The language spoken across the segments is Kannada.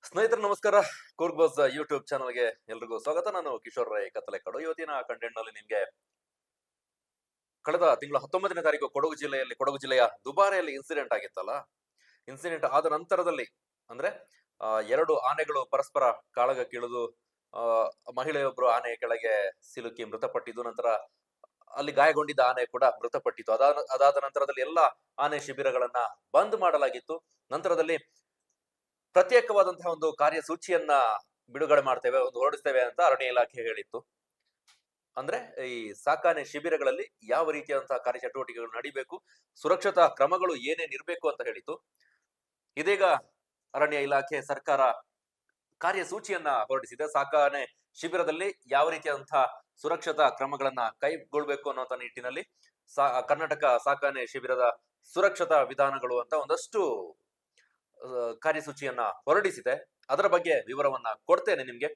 ಸ್ನೇಹಿತರೆ ನಮಸ್ಕಾರ. ಕೂರ್ಗ್ ಬಾಸ್ ಯೂಟ್ಯೂಬ್ ಚಾನಲ್ಗೆ ಎಲ್ರಿಗೂ ಸ್ವಾಗತ. ನಾನು ಕಿಶೋರ್ ರೈ ಕತ್ತಲೆಕಾಡು. ಇವತ್ತಿನ ಕಂಟೆಂಟ್ ನಲ್ಲಿ ನಿಮ್ಗೆ ಕಳೆದ ತಿಂಗಳ 19ನೇ ತಾರೀಕು ಕೊಡಗು ಜಿಲ್ಲೆಯ ದುಬಾರೆಯಲ್ಲಿ ಇನ್ಸಿಡೆಂಟ್ ಆಗಿತ್ತಲ್ಲ. ಇನ್ಸಿಡೆಂಟ್ ಆದ ನಂತರದಲ್ಲಿ ಅಂದ್ರೆ ಎರಡು ಆನೆಗಳು ಪರಸ್ಪರ ಕಾಳಗಕ್ಕಿಳಿದು ಆ ಮಹಿಳೆಯೊಬ್ರು ಆನೆ ಕೆಳಗೆ ಸಿಲುಕಿ ಮೃತಪಟ್ಟಿದ್ದು, ನಂತರ ಅಲ್ಲಿ ಗಾಯಗೊಂಡಿದ್ದ ಆನೆ ಕೂಡ ಮೃತಪಟ್ಟಿತ್ತು. ಅದಾದ ನಂತರದಲ್ಲಿ ಎಲ್ಲ ಆನೆ ಶಿಬಿರಗಳನ್ನ ಬಂದ್ ಮಾಡಲಾಗಿತ್ತು. ನಂತರದಲ್ಲಿ ಪ್ರತ್ಯೇಕವಾದಂತಹ ಒಂದು ಕಾರ್ಯಸೂಚಿಯನ್ನ ಬಿಡುಗಡೆ ಮಾಡ್ತೇವೆ, ಹೊರಡಿಸ್ತೇವೆ ಅಂತ ಅರಣ್ಯ ಇಲಾಖೆ ಹೇಳಿತ್ತು. ಅಂದ್ರೆ ಈ ಸಾಕಾನೆ ಶಿಬಿರಗಳಲ್ಲಿ ಯಾವ ರೀತಿಯಾದಂತಹ ಕಾರ್ಯಚಟುವಟಿಕೆಗಳು ನಡಿಬೇಕು, ಸುರಕ್ಷತಾ ಕ್ರಮಗಳು ಏನೇನ್ ಇರಬೇಕು ಅಂತ ಹೇಳಿತ್ತು. ಇದೀಗ ಅರಣ್ಯ ಇಲಾಖೆ ಸರ್ಕಾರ ಕಾರ್ಯಸೂಚಿಯನ್ನ ಹೊರಡಿಸಿದೆ. ಸಾಕಾನೆ ಶಿಬಿರದಲ್ಲಿ ಯಾವ ರೀತಿಯಾದಂತಹ ಸುರಕ್ಷತಾ ಕ್ರಮಗಳನ್ನ ಕೈಗೊಳ್ಬೇಕು ಅನ್ನುವಂತ ನಿಟ್ಟಿನಲ್ಲಿ ಕರ್ನಾಟಕ ಸಾಕಾನೆ ಶಿಬಿರದ ಸುರಕ್ಷತಾ ವಿಧಾನಗಳು ಅಂತ ಒಂದಷ್ಟು ಕಾರ್ಯಸೂಚಿಯನ್ನ ಹೊರಡಿಸಿದೆ. ಅದರ ಬಗ್ಗೆ ವಿವರವನ್ನ ಕೊಡ್ತೇನೆ ನಿಮ್ಗೆ.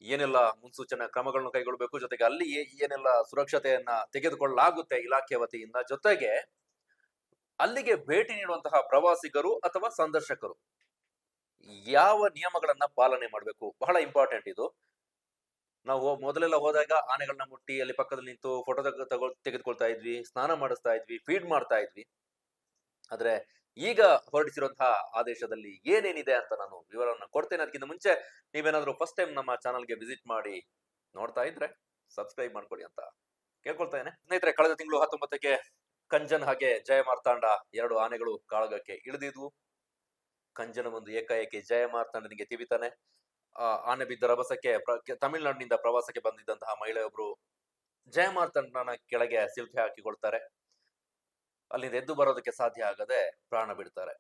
ಏನೆಲ್ಲ ಮುನ್ಸೂಚನಾ ಕ್ರಮಗಳನ್ನು ಕೈಗೊಳ್ಳಬೇಕು, ಜೊತೆಗೆ ಅಲ್ಲಿ ಏನೆಲ್ಲ ಸುರಕ್ಷತೆಯನ್ನ ತೆಗೆದುಕೊಳ್ಳಲಾಗುತ್ತೆ ಇಲಾಖೆ ವತಿಯಿಂದ, ಜೊತೆಗೆ ಅಲ್ಲಿಗೆ ಭೇಟಿ ನೀಡುವಂತಹ ಪ್ರವಾಸಿಗರು ಅಥವಾ ಸಂದರ್ಶಕರು ಯಾವ ನಿಯಮಗಳನ್ನ ಪಾಲನೆ ಮಾಡಬೇಕು, ಬಹಳ ಇಂಪಾರ್ಟೆಂಟ್ ಇದು. ನಾವು ಮೊದಲೆಲ್ಲ ಹೋದಾಗ ಆನೆಗಳನ್ನ ಮುಟ್ಟಿ ಅಲ್ಲಿ ಪಕ್ಕದಲ್ಲಿ ನಿಂತು ಫೋಟೋ ತೆಗೆದುಕೊಳ್ತಾ ಇದ್ವಿ, ಸ್ನಾನ ಮಾಡಿಸ್ತಾ ಇದ್ವಿ, ಫೀಡ್ ಮಾಡ್ತಾ ಇದ್ವಿ. ಆದ್ರೆ ಈಗ ಹೊರಡಿಸಿರುವಂತಹ ಆದೇಶದಲ್ಲಿ ಏನೇನಿದೆ ಅಂತ ನಾನು ವಿವರವನ್ನು ಕೊಡ್ತೇನೆ. ಅದಕ್ಕಿಂತ ಮುಂಚೆ ನೀವೇನಾದ್ರೂ ಫಸ್ಟ್ ಟೈಮ್ ನಮ್ಮ ಚಾನಲ್ಗೆ ವಿಸಿಟ್ ಮಾಡಿ ನೋಡ್ತಾ ಇದ್ರೆ ಸಬ್ಸ್ಕ್ರೈಬ್ ಮಾಡ್ಕೊಳ್ಳಿ ಅಂತ ಕೇಳ್ಕೊಳ್ತೇನೆ. ಸ್ನೇಹಿತರೆ, ಕಳೆದ ತಿಂಗಳು 19ಕ್ಕೆ ಕಂಜನ್ ಹಾಗೆ ಜಯ ಮಾರ್ತಾಂಡ ಎರಡು ಆನೆಗಳು ಕಾಳಗಕ್ಕೆ ಇಳಿದಿದ್ವು. ಕಂಜನ ಒಂದು ಏಕಾಏಕಿ ಜಯ ಮಾರ್ತಾಂಡನಿಗೆ ತಿವಿತಾನೆ. ಆನೆ ಬಿದ್ದ ರಭಸಕ್ಕೆ ತಮಿಳುನಾಡಿನಿಂದ ಪ್ರವಾಸಕ್ಕೆ ಬಂದಿದ್ದಂತಹ ಮಹಿಳೆಯೊಬ್ರು ಜಯ ಮಾರ್ತಾಂಡನ ಕೆಳಗೆ ಸಿಲುಕಿ ಹಾಕಿಕೊಳ್ತಾರೆ. ಅಲ್ಲಿಂದ ಎದ್ದು ಬರೋದಕ್ಕೆ ಸಾಧ್ಯ ಆಗದೆ ಪ್ರಾಣ ಬಿಡ್ತಾರೆ.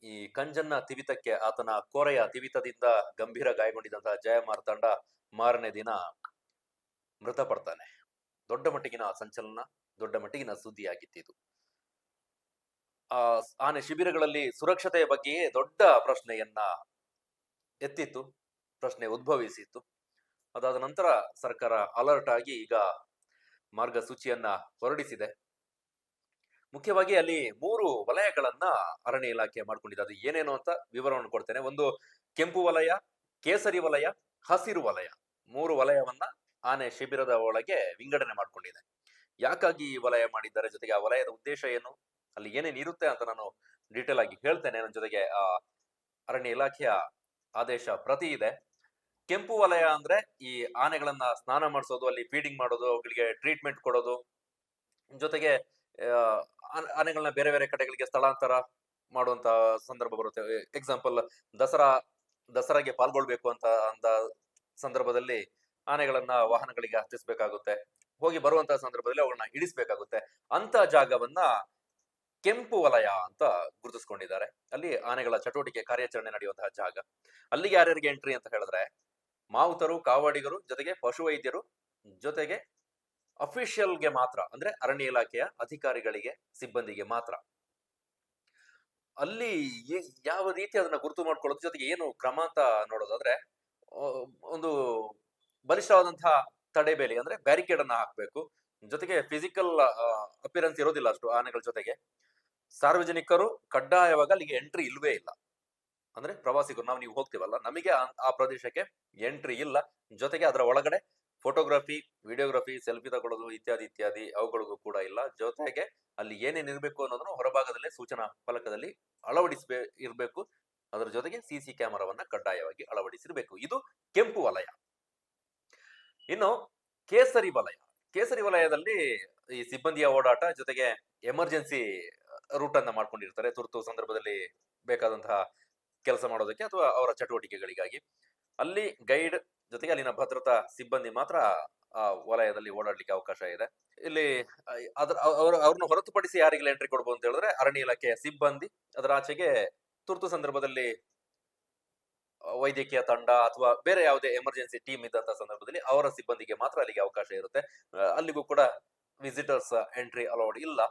ಈ ಕಂಜನ್ನ ತಿವಿತಕ್ಕೆ, ಆತನ ಕೋರೆಯ ತಿವಿತದಿಂದ ಗಂಭೀರ ಗಾಯಗೊಂಡಿದ್ದಂತಹ ಜಯ ಮಾರ್ತಾಂಡ ಮಾರನೇ ದಿನ ಮೃತಪಡ್ತಾನೆ. ದೊಡ್ಡ ಮಟ್ಟಿಗಿನ ಸಂಚಲನ, ದೊಡ್ಡ ಮಟ್ಟಿಗಿನ ಸುದ್ದಿಯಾಗಿತ್ತು. ಆನೆ ಶಿಬಿರಗಳಲ್ಲಿ ಸುರಕ್ಷತೆಯ ಬಗ್ಗೆಯೇ ದೊಡ್ಡ ಪ್ರಶ್ನೆಯನ್ನ ಎತ್ತಿತ್ತು, ಪ್ರಶ್ನೆ ಉದ್ಭವಿಸಿತ್ತು. ಅದಾದ ನಂತರ ಸರ್ಕಾರ ಅಲರ್ಟ್ ಆಗಿ ಈಗ ಮಾರ್ಗಸೂಚಿಯನ್ನ ಹೊರಡಿಸಿದೆ. ಮುಖ್ಯವಾಗಿ ಅಲ್ಲಿ 3 ವಲಯಗಳನ್ನ ಅರಣ್ಯ ಇಲಾಖೆ ಮಾಡ್ಕೊಂಡಿದೆ. ಅದು ಏನೇನು ಅಂತ ವಿವರವನ್ನು ಕೊಡ್ತೇನೆ. ಒಂದು ಕೆಂಪು ವಲಯ, ಕೇಸರಿ ವಲಯ, ಹಸಿರು ವಲಯ, 3 ವಲಯವನ್ನ ಆನೆ ಶಿಬಿರದ ಒಳಗೆ ವಿಂಗಡಣೆ ಮಾಡ್ಕೊಂಡಿದೆ. ಯಾಕಾಗಿ ಈ ವಲಯ ಮಾಡಿದ್ದಾರೆ, ಜೊತೆಗೆ ಆ ವಲಯದ ಉದ್ದೇಶ ಏನು, ಅಲ್ಲಿ ಏನೇನು ಇರುತ್ತೆ ಅಂತ ನಾನು ಡೀಟೇಲ್ ಆಗಿ ಹೇಳ್ತೇನೆ. ನನ್ನ ಜೊತೆಗೆ ಅರಣ್ಯ ಇಲಾಖೆಯ ಆದೇಶ ಪ್ರತಿ ಇದೆ. ಕೆಂಪು ವಲಯ ಅಂದ್ರೆ ಈ ಆನೆಗಳನ್ನ ಸ್ನಾನ ಮಾಡಿಸೋದು, ಅಲ್ಲಿ ಫೀಡಿಂಗ್ ಮಾಡೋದು, ಅವುಗಳಿಗೆ ಟ್ರೀಟ್ಮೆಂಟ್ ಕೊಡೋದು, ಜೊತೆಗೆ ಆನೆಗಳನ್ನ ಬೇರೆ ಬೇರೆ ಕಡೆಗಳಿಗೆ ಸ್ಥಳಾಂತರ ಮಾಡುವಂತ ಸಂದರ್ಭ ಬರುತ್ತೆ. ಎಕ್ಸಾಂಪಲ್, ದಸರಾಗೆ ಪಾಲ್ಗೊಳ್ಬೇಕು ಅಂತ ಸಂದರ್ಭದಲ್ಲಿ ಆನೆಗಳನ್ನ ವಾಹನಗಳಿಗೆ ಹತ್ತಿಸ್ಬೇಕಾಗುತ್ತೆ, ಹೋಗಿ ಬರುವಂತಹ ಸಂದರ್ಭದಲ್ಲಿ ಅವುಗಳನ್ನ ಇಳಿಸ್ಬೇಕಾಗುತ್ತೆ. ಅಂತ ಜಾಗವನ್ನ ಕೆಂಪು ವಲಯ ಅಂತ ಗುರುತಿಸ್ಕೊಂಡಿದ್ದಾರೆ. ಅಲ್ಲಿ ಆನೆಗಳ ಚಟುವಟಿಕೆ ಕಾರ್ಯಾಚರಣೆ ನಡೆಯುವಂತಹ ಜಾಗ. ಅಲ್ಲಿಗೆ ಯಾರ್ಯಾರಿಗೆ ಎಂಟ್ರಿ ಅಂತ ಹೇಳಿದ್ರೆ, ಮಾವುತರು, ಕಾವಾಡಿಗರು, ಜೊತೆಗೆ ಪಶುವೈದ್ಯರು, ಜೊತೆಗೆ ಅಫಿಷಿಯಲ್ಗೆ ಮಾತ್ರ, ಅಂದ್ರೆ ಅರಣ್ಯ ಇಲಾಖೆಯ ಅಧಿಕಾರಿಗಳಿಗೆ, ಸಿಬ್ಬಂದಿಗೆ ಮಾತ್ರ. ಅಲ್ಲಿ ಯಾವ ರೀತಿ ಅದನ್ನ ಗುರುತು ಮಾಡ್ಕೊಳ್ಳೋದು, ಜೊತೆಗೆ ಏನು ಕ್ರಮ ಅಂತ ನೋಡೋದಾದ್ರೆ, ಒಂದು ಬಲಿಷ್ಠವಾದಂತಹ ತಡೆಬೇಲಿ ಅಂದ್ರೆ ಬ್ಯಾರಿಕೇಡ್ ಅನ್ನ ಹಾಕ್ಬೇಕು. ಜೊತೆಗೆ ಫಿಸಿಕಲ್ ಅಪಿಯರೆನ್ಸ್ ಇರೋದಿಲ್ಲ ಅಷ್ಟು ಆನೆಗಳ ಜೊತೆಗೆ. ಸಾರ್ವಜನಿಕರು ಕಡ್ಡಾಯವಾಗಿ ಅಲ್ಲಿಗೆ ಎಂಟ್ರಿ ಇಲ್ವೇ ಇಲ್ಲ. ಅಂದ್ರೆ ಪ್ರವಾಸಿಗರು, ನೀವು ಹೋಗ್ತೀವಲ್ಲ, ನಮಗೆ ಆ ಪ್ರದೇಶಕ್ಕೆ ಎಂಟ್ರಿ ಇಲ್ಲ. ಜೊತೆಗೆ ಅದರ ಒಳಗಡೆ ಫೋಟೋಗ್ರಫಿ, ವಿಡಿಯೋಗ್ರಫಿ, ಸೆಲ್ಫಿ ತಗೊಳ್ಳೋದು ಇತ್ಯಾದಿ ಇತ್ಯಾದಿ ಅವುಗಳಿಗೂ ಕೂಡ ಇಲ್ಲ. ಜೊತೆಗೆ ಅಲ್ಲಿ ಏನೇನ್ ಇರ್ಬೇಕು ಅನ್ನೋದನ್ನು ಹೊರಭಾಗದಲ್ಲೇ ಸೂಚನಾ ಫಲಕದಲ್ಲಿ ಇರ್ಬೇಕು. ಅದರ ಜೊತೆಗೆ ಸಿಸಿ ಕ್ಯಾಮೆರಾವನ್ನ ಕಡ್ಡಾಯವಾಗಿ ಅಳವಡಿಸಿರ್ಬೇಕು. ಇದು ಕೆಂಪು ವಲಯ. ಇನ್ನು ಕೇಸರಿ ವಲಯ. ಕೇಸರಿ ವಲಯದಲ್ಲಿ ಈ ಸಿಬ್ಬಂದಿಯ ಓಡಾಟ, ಜೊತೆಗೆ ಎಮರ್ಜೆನ್ಸಿ ರೂಟ್ ಅನ್ನ ಮಾಡ್ಕೊಂಡಿರ್ತಾರೆ, ತುರ್ತು ಸಂದರ್ಭದಲ್ಲಿ ಬೇಕಾದಂತಹ ಕೆಲಸ ಮಾಡೋದಕ್ಕೆ ಅಥವಾ ಅವರ ಚಟುವಟಿಕೆಗಳಿಗಾಗಿ. ಅಲ್ಲಿ ಗೈಡ್ ಜೊತೆಗೆ ಅಲ್ಲಿನ ಭದ್ರತಾ ಸಿಬ್ಬಂದಿ ಮಾತ್ರ ಆ ವಲಯದಲ್ಲಿ ಓಡಾಡ್ಲಿಕ್ಕೆ ಅವಕಾಶ ಇದೆ. ಇಲ್ಲಿ ಅವ್ರನ್ನ ಹೊರತುಪಡಿಸಿ ಯಾರಿಗೆಲ್ಲ ಎಂಟ್ರಿ ಕೊಡ್ಬೋದು ಅಂತ ಹೇಳಿದ್ರೆ, ಅರಣ್ಯ ಇಲಾಖೆಯ ಸಿಬ್ಬಂದಿ, ಅದರ ಆಚೆಗೆ ತುರ್ತು ಸಂದರ್ಭದಲ್ಲಿ ವೈದ್ಯಕೀಯ ತಂಡ ಅಥವಾ ಬೇರೆ ಯಾವುದೇ ಎಮರ್ಜೆನ್ಸಿ ಟೀಮ್ ಇದ್ದಂತಹ ಸಂದರ್ಭದಲ್ಲಿ ಅವರ ಸಿಬ್ಬಂದಿಗೆ ಮಾತ್ರ ಅಲ್ಲಿಗೆ ಅವಕಾಶ ಇರುತ್ತೆ. ಅಲ್ಲಿಗೂ ಕೂಡ ವಿಸಿಟರ್ಸ್ ಎಂಟ್ರಿ ಅಲೌಡ್ ಇಲ್ಲ.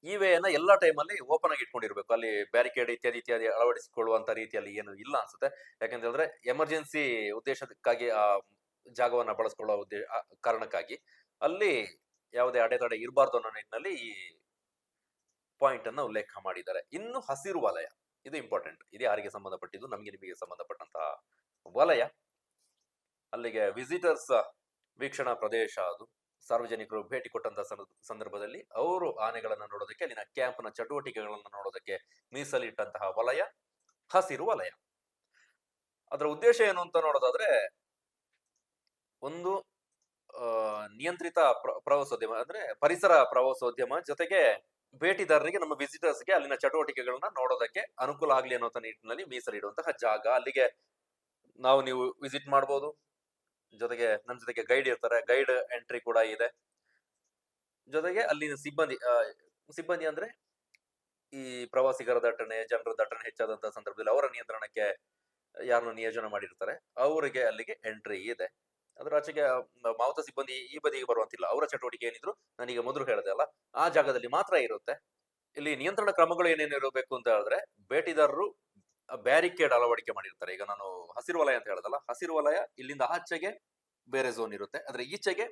ಈ ವೇಯನ್ನ ಎಲ್ಲಾ ಟೈಮಲ್ಲಿ ಓಪನ್ ಆಗಿ ಇಟ್ಕೊಂಡಿರ್ಬೇಕು. ಅಲ್ಲಿ ಬ್ಯಾರಿಕೇಡ್ ಇತ್ಯಾದಿ ಇತ್ಯಾದಿ ಅಳವಡಿಸಿಕೊಳ್ಳುವಂತ ರೀತಿಯಲ್ಲಿ ಏನು ಇಲ್ಲ ಅನ್ಸುತ್ತೆ. ಯಾಕಂತ ಹೇಳಿದ್ರೆ ಎಮರ್ಜೆನ್ಸಿ ಉದ್ದೇಶಕ್ಕಾಗಿ ಆ ಜಾಗವನ್ನ ಬಳಸ್ಕೊಳ್ಳುವ ಕಾರಣಕ್ಕಾಗಿ ಅಲ್ಲಿ ಯಾವುದೇ ಅಡೆತಡೆ ಇರಬಾರ್ದು ಅನ್ನೋ ನಿಟ್ಟಿನಲ್ಲಿ ಈ ಪಾಯಿಂಟ್ ಅನ್ನ ಉಲ್ಲೇಖ ಮಾಡಿದ್ದಾರೆ. ಇನ್ನು ಹಸಿರು ವಲಯ. ಇದು ಇಂಪಾರ್ಟೆಂಟ್. ಇದು ಯಾರಿಗೆ ಸಂಬಂಧಪಟ್ಟಿದ್ದು? ನಮಗೆ ನಿಮಗೆ ಸಂಬಂಧಪಟ್ಟಂತಹ ವಲಯ. ಅಲ್ಲಿಗೆ ವಿಸಿಟರ್ಸ್ ವೀಕ್ಷಣಾ ಪ್ರದೇಶ ಅದು. ಸಾರ್ವಜನಿಕರು ಭೇಟಿ ಕೊಟ್ಟಂತ ಸಂದರ್ಭದಲ್ಲಿ ಅವರು ಆನೆಗಳನ್ನ ನೋಡೋದಕ್ಕೆ, ಅಲ್ಲಿನ ಕ್ಯಾಂಪ್ನ ಚಟುವಟಿಕೆಗಳನ್ನ ನೋಡೋದಕ್ಕೆ ಮೀಸಲಿಟ್ಟಂತಹ ವಲಯ ಹಸಿರು ವಲಯ. ಅದರ ಉದ್ದೇಶ ಏನು ಅಂತ ನೋಡೋದಾದ್ರೆ, ಒಂದು ನಿಯಂತ್ರಿತ ಪ್ರವಾಸೋದ್ಯಮ, ಅಂದ್ರೆ ಪರಿಸರ ಪ್ರವಾಸೋದ್ಯಮ, ಜೊತೆಗೆ ಭೇಟಿದಾರರಿಗೆ, ನಮ್ಮ ವಿಸಿಟರ್ಸ್ಗೆ ಅಲ್ಲಿನ ಚಟುವಟಿಕೆಗಳನ್ನ ನೋಡೋದಕ್ಕೆ ಅನುಕೂಲ ಆಗ್ಲಿ ಅನ್ನೋ ನಿಟ್ಟಿನಲ್ಲಿ ಮೀಸಲಿಡುವಂತಹ ಜಾಗ. ಅಲ್ಲಿಗೆ ನೀವು ವಿಸಿಟ್ ಮಾಡಬಹುದು. ಜೊತೆಗೆ ನಮ್ಮ ಜೊತೆಗೆ ಗೈಡ್ ಇರ್ತಾರೆ, ಗೈಡ್ ಎಂಟ್ರಿ ಕೂಡ ಇದೆ. ಜೊತೆಗೆ ಅಲ್ಲಿನ ಸಿಬ್ಬಂದಿ ಅಂದ್ರೆ ಈ ಪ್ರವಾಸಿಗರ ದಟ್ಟಣೆ, ಜನರ ದಟ್ಟಣೆ ಹೆಚ್ಚಾದಂತಹ ಸಂದರ್ಭದಲ್ಲಿ ಅವರ ನಿಯಂತ್ರಣಕ್ಕೆ ಯಾರನ್ನು ನಿಯೋಜನೆ ಮಾಡಿರ್ತಾರೆ, ಅವರಿಗೆ ಅಲ್ಲಿಗೆ ಎಂಟ್ರಿ ಇದೆ. ಅದರ ಆಚೆಗೆ ಮಾವುತ ಸಿಬ್ಬಂದಿ ಈ ಬದಿಗೆ ಬರುವಂತಿಲ್ಲ. ಅವರ ಚಟುವಟಿಕೆ ಏನಿದ್ರು ನಾನೀಗ ಮೊದಲು ಹೇಳಿದೆ ಅಲ್ಲ, ಆ ಜಾಗದಲ್ಲಿ ಮಾತ್ರ ಇರುತ್ತೆ. ಇಲ್ಲಿ ನಿಯಂತ್ರಣ ಕ್ರಮಗಳು ಏನೇನು ಇರಬೇಕು ಅಂತ ಹೇಳಿದ್ರೆ, ಭೇಟಿದಾರರು ಬ್ಯಾರಿಕೇಡ್ ಅಳವಡಿಕೆ ಮಾಡಿರ್ತಾರೆ. ಈಗ ನಾನು ಹಸಿರು ವಲಯ ಅಂತ ಹೇಳದಲ್ಲ, ಹಸಿರು ವಲಯ ಇಲ್ಲಿಂದ ಆಚೆಗೆ ಬೇರೆ ಝೋನ್ ಇರುತ್ತೆ, ಅದ್ರ ಈಚೆಗೆ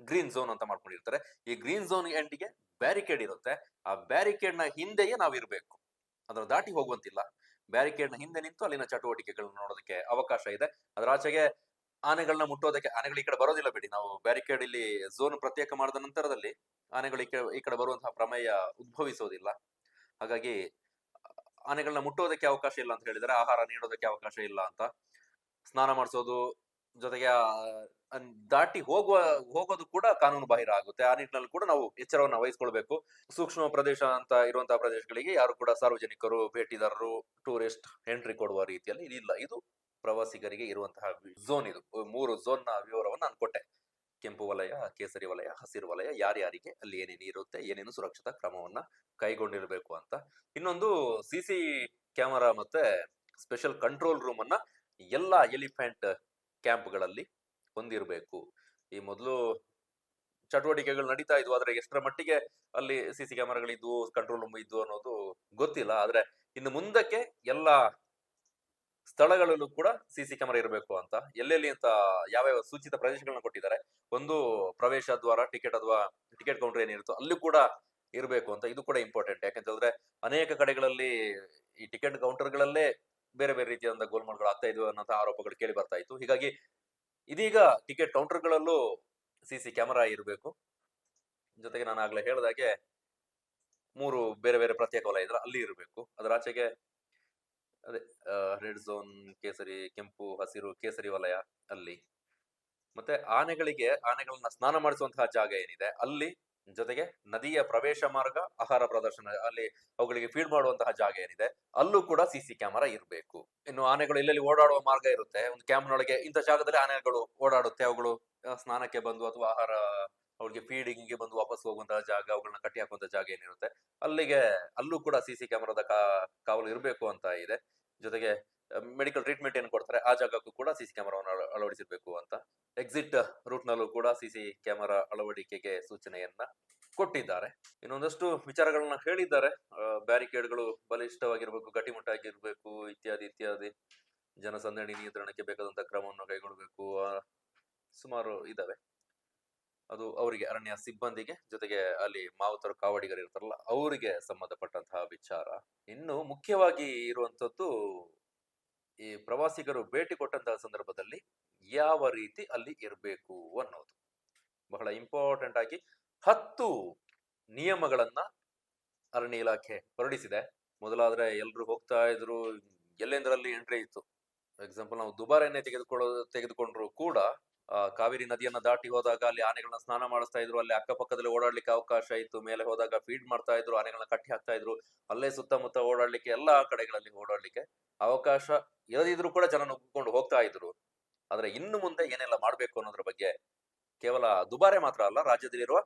ಗ್ರೀನ್ ಝೋನ್ ಅಂತ ಮಾಡ್ಕೊಂಡಿರ್ತಾರೆ. ಈ ಗ್ರೀನ್ ಝೋನ್ ಎಂಡಿಗೆ ಬ್ಯಾರಿಕೇಡ್ ಇರುತ್ತೆ. ಆ ಬ್ಯಾರಿಕೇಡ್ ನ ಹಿಂದೆಯೇ ನಾವು ಇರಬೇಕು, ಅದರ ದಾಟಿ ಹೋಗುವಂತಿಲ್ಲ. ಬ್ಯಾರಿಕೇಡ್ ನ ಹಿಂದೆ ನಿಂತು ಅಲ್ಲಿನ ಚಟುವಟಿಕೆಗಳನ್ನ ನೋಡೋದಕ್ಕೆ ಅವಕಾಶ ಇದೆ. ಅದರ ಆಚೆಗೆ ಆನೆಗಳನ್ನ ಮುಟ್ಟೋದಕ್ಕೆ, ಆನೆಗಳು ಈ ಕಡೆ ಬರೋದಿಲ್ಲ ಬಿಡಿ. ನಾವು ಬ್ಯಾರಿಕೇಡ್ ಇಲ್ಲಿ ಝೋನ್ ಪ್ರತ್ಯೇಕ ಮಾಡಿದ ನಂತರದಲ್ಲಿ ಆನೆಗಳು ಈ ಕಡೆ ಬರುವಂತಹ ಪ್ರಮೇಯ ಉದ್ಭವಿಸೋದಿಲ್ಲ. ಹಾಗಾಗಿ ಆನೆಗಳನ್ನ ಮುಟ್ಟೋದಕ್ಕೆ ಅವಕಾಶ ಇಲ್ಲ ಅಂತ ಹೇಳಿದರೆ, ಆಹಾರ ನೀಡೋದಕ್ಕೆ ಅವಕಾಶ ಇಲ್ಲ ಅಂತ, ಸ್ನಾನ ಮಾಡಿಸೋದು, ಜೊತೆಗೆ ದಾಟಿ ಹೋಗೋದು ಕೂಡ ಕಾನೂನು ಬಾಹಿರ ಆಗುತ್ತೆ. ಆ ನಿಟ್ಟಿನಲ್ಲಿ ಕೂಡ ನಾವು ಎಚ್ಚರವನ್ನ ವಹಿಸ್ಕೊಳ್ಬೇಕು. ಸೂಕ್ಷ್ಮ ಪ್ರದೇಶ ಅಂತ ಇರುವಂತಹ ಪ್ರದೇಶಗಳಿಗೆ ಯಾರು ಕೂಡ ಸಾರ್ವಜನಿಕರು, ಭೇಟಿದಾರರು, ಟೂರಿಸ್ಟ್ ಎಂಟ್ರಿ ಕೊಡುವ ರೀತಿಯಲ್ಲಿ ಇಲ್ಲ. ಇದು ಪ್ರವಾಸಿಗರಿಗೆ ಇರುವಂತಹ ಝೋನ್. ಇದು 3 ಝೋನ್ ನ ವಿವರವನ್ನು ನಾನು ಕೊಟ್ಟೆ. ಕೆಂಪು ವಲಯ, ಕೇಸರಿ ವಲಯ, ಹಸಿರು ವಲಯ, ಯಾರ್ಯಾರಿಗೆ ಅಲ್ಲಿ ಏನೇನು ಇರುತ್ತೆ, ಏನೇನು ಸುರಕ್ಷತಾ ಕ್ರಮವನ್ನ ಕೈಗೊಂಡಿರಬೇಕು ಅಂತ. ಇನ್ನೊಂದು, ಸಿಸಿ ಕ್ಯಾಮೆರಾ ಮತ್ತೆ ಸ್ಪೆಷಲ್ ಕಂಟ್ರೋಲ್ ರೂಮ್ ಅನ್ನ ಎಲ್ಲಾ ಎಲಿಫೆಂಟ್ ಕ್ಯಾಂಪ್ಗಳಲ್ಲಿ ಹೊಂದಿರಬೇಕು. ಈ ಮೊದಲು ಚಟುವಟಿಕೆಗಳು ನಡೀತಾ ಇದ್ವು, ಆದ್ರೆ ಎಷ್ಟರ ಮಟ್ಟಿಗೆ ಅಲ್ಲಿ ಸಿಸಿ ಕ್ಯಾಮೆರಾಗಳಿದ್ವು, ಕಂಟ್ರೋಲ್ ರೂಮ್ ಇದ್ವು ಅನ್ನೋದು ಗೊತ್ತಿಲ್ಲ. ಆದ್ರೆ ಇನ್ನು ಮುಂದಕ್ಕೆ ಎಲ್ಲಾ ಸ್ಥಳಗಳಲ್ಲೂ ಕೂಡ ಸಿಸಿ ಕ್ಯಾಮೆರಾ ಇರಬೇಕು ಅಂತ, ಎಲ್ಲೆಲ್ಲಿ ಅಂತ ಯಾವ್ಯಾವ ಸೂಚಿತ ಪ್ರದೇಶಗಳನ್ನ ಕೊಟ್ಟಿದ್ದಾರೆ. ಒಂದು ಪ್ರವೇಶ ದ್ವಾರ, ಟಿಕೆಟ್ ಅಥವಾ ಟಿಕೆಟ್ ಕೌಂಟರ್ ಏನಿರುತ್ತೋ ಅಲ್ಲಿ ಕೂಡ ಇರಬೇಕು ಅಂತ. ಇದು ಕೂಡ ಇಂಪಾರ್ಟೆಂಟ್. ಯಾಕಂತಂದ್ರೆ ಅನೇಕ ಕಡೆಗಳಲ್ಲಿ ಈ ಟಿಕೆಟ್ ಕೌಂಟರ್ಗಳಲ್ಲೇ ಬೇರೆ ಬೇರೆ ರೀತಿಯಾದ ಗೋಲ್ಮಾಲ್ಗಳು ಆಗ್ತಾ ಇದ್ವು ಅನ್ನೋ ಆರೋಪಗಳು ಕೇಳಿ ಬರ್ತಾ ಇತ್ತು. ಹೀಗಾಗಿ ಇದೀಗ ಟಿಕೆಟ್ ಕೌಂಟರ್ಗಳಲ್ಲೂ ಸಿಸಿ ಕ್ಯಾಮೆರಾ ಇರಬೇಕು. ಜೊತೆಗೆ ನಾನು ಆಗ್ಲೇ ಹೇಳಿದಾಗೆ 3 ಬೇರೆ ಬೇರೆ ಪ್ರತ್ಯೇಕ ವಲಯ ಇದ್ರೆ ಅಲ್ಲಿ ಇರಬೇಕು. ಅದರ ಆಚೆಗೆ ಅದೇ ರೆಡ್ ಝೋನ್, ಕೆಂಪು, ಹಸಿರು, ಕೇಸರಿ ವಲಯ ಅಲ್ಲಿ, ಮತ್ತೆ ಆನೆಗಳನ್ನ ಸ್ನಾನ ಮಾಡಿಸುವಂತಹ ಜಾಗ ಏನಿದೆ ಅಲ್ಲಿ, ಜೊತೆಗೆ ನದಿಯ ಪ್ರವೇಶ ಮಾರ್ಗ, ಆಹಾರ ಪ್ರದರ್ಶನ, ಅಲ್ಲಿ ಅವುಗಳಿಗೆ ಫೀಡ್ ಮಾಡುವಂತಹ ಜಾಗ ಏನಿದೆ ಅಲ್ಲೂ ಕೂಡ ಸಿಸಿ ಕ್ಯಾಮೆರಾ ಇರಬೇಕು. ಇನ್ನು ಆನೆಗಳು ಎಲ್ಲೆಲ್ಲಿ ಓಡಾಡುವ ಮಾರ್ಗ ಇರುತ್ತೆ, ಒಂದು ಕ್ಯಾಂಪ್ನೊಳಗೆ ಇಂಥ ಜಾಗದಲ್ಲಿ ಆನೆಗಳು ಓಡಾಡುತ್ತೆ, ಅವುಗಳು ಸ್ನಾನಕ್ಕೆ ಬಂದು ಅಥವಾ ಆಹಾರ ಅವಳಿಗೆ ಫೀಡಿಂಗ್ಗೆ ಬಂದು ವಾಪಸ್ ಹೋಗುವಂತಹ ಜಾಗ, ಅವುಗಳನ್ನ ಕಟ್ಟಿ ಹಾಕುವಂತಹ ಜಾಗ ಏನಿರುತ್ತೆ ಅಲ್ಲೂ ಕೂಡ ಸಿಸಿ ಕ್ಯಾಮೆರಾದ ಕಾವಲು ಇರಬೇಕು ಅಂತ ಇದೆ. ಜೊತೆಗೆ ಮೆಡಿಕಲ್ ಟ್ರೀಟ್ಮೆಂಟ್ ಏನು ಕೊಡ್ತಾರೆ ಆ ಜಾಗಕ್ಕೂ ಕೂಡ ಸಿಸಿ ಕ್ಯಾಮೆರಾವನ್ನು ಅಳವಡಿಸಿರ್ಬೇಕು ಅಂತ. ಎಕ್ಸಿಟ್ ರೂಟ್ ನಲ್ಲೂ ಕೂಡ ಸಿಸಿ ಕ್ಯಾಮೆರಾ ಅಳವಡಿಕೆಗೆ ಸೂಚನೆಯನ್ನ ಕೊಟ್ಟಿದ್ದಾರೆ. ಇನ್ನೊಂದಷ್ಟು ವಿಚಾರಗಳನ್ನ ಹೇಳಿದ್ದಾರೆ. ಬ್ಯಾರಿಕೇಡ್ಗಳು ಬಲಿಷ್ಠವಾಗಿರ್ಬೇಕು, ಗಟ್ಟಿಮುಟ್ಟಾಗಿರ್ಬೇಕು, ಇತ್ಯಾದಿ ಇತ್ಯಾದಿ. ಜನಸಂದಣಿ ನಿಯಂತ್ರಣಕ್ಕೆ ಬೇಕಾದಂತಹ ಕ್ರಮವನ್ನು ಕೈಗೊಳ್ಳಬೇಕು, ಸುಮಾರು ಇದಾವೆ. ಅದು ಅವರಿಗೆ, ಅರಣ್ಯ ಸಿಬ್ಬಂದಿಗೆ, ಜೊತೆಗೆ ಅಲ್ಲಿ ಮಾವುತರು, ಕಾವಡಿಗರು ಇರ್ತಾರಲ್ಲ ಅವರಿಗೆ ಸಂಬಂಧಪಟ್ಟಂತಹ ವಿಚಾರ. ಇನ್ನು ಮುಖ್ಯವಾಗಿ ಇರುವಂತದ್ದು, ಈ ಪ್ರವಾಸಿಗರು ಭೇಟಿ ಕೊಟ್ಟಂತಹ ಸಂದರ್ಭದಲ್ಲಿ ಯಾವ ರೀತಿ ಅಲ್ಲಿ ಇರಬೇಕು ಅನ್ನೋದು ಬಹಳ ಇಂಪಾರ್ಟೆಂಟ್ ಆಗಿ 10 ನಿಯಮಗಳನ್ನ ಅರಣ್ಯ ಇಲಾಖೆ ಹೊರಡಿಸಿದೆ. ಮೊದಲಾದ್ರೆ ಎಲ್ರು ಹೋಗ್ತಾ ಇದ್ರು, ಎಲ್ಲೆಂದರಲ್ಲಿ ಎಂಟ್ರಿ ಇತ್ತು. ಎಕ್ಸಾಂಪಲ್ ನಾವು ದುಬಾರಿಯನ್ನೇ ತೆಗೆದುಕೊಂಡ್ರು ಕೂಡ ಕಾವೇರಿ ನದಿಯನ್ನ ದಾಟಿ ಹೋದಾಗ ಅಲ್ಲಿ ಆನೆಗಳನ್ನ ಸ್ನಾನ ಮಾಡಿಸ್ತಾ ಇದ್ರು, ಅಲ್ಲಿ ಅಕ್ಕಪಕ್ಕದಲ್ಲಿ ಓಡಾಡ್ಲಿಕ್ಕೆ ಅವಕಾಶ ಇತ್ತು. ಮೇಲೆ ಹೋದಾಗ ಫೀಡ್ ಮಾಡ್ತಾ ಇದ್ರು, ಆನೆಗಳನ್ನ ಕಟ್ಟಿ ಹಾಕ್ತಾ ಇದ್ರು. ಅಲ್ಲೇ ಸುತ್ತಮುತ್ತ ಓಡಾಡ್ಲಿಕ್ಕೆ, ಎಲ್ಲಾ ಕಡೆಗಳಲ್ಲಿ ಓಡಾಡ್ಲಿಕ್ಕೆ ಅವಕಾಶ ಇರದಿದ್ರು ಕೂಡ ಜನ ನುಗ್ಗಿಕೊಂಡು ಹೋಗ್ತಾ ಇದ್ರು. ಆದ್ರೆ ಇನ್ನು ಮುಂದೆ ಏನೆಲ್ಲ ಮಾಡ್ಬೇಕು ಅನ್ನೋದ್ರ ಬಗ್ಗೆ ಕೇವಲ ದುಬಾರೆ ಮಾತ್ರ ಅಲ್ಲ, ರಾಜ್ಯದಲ್ಲಿರುವ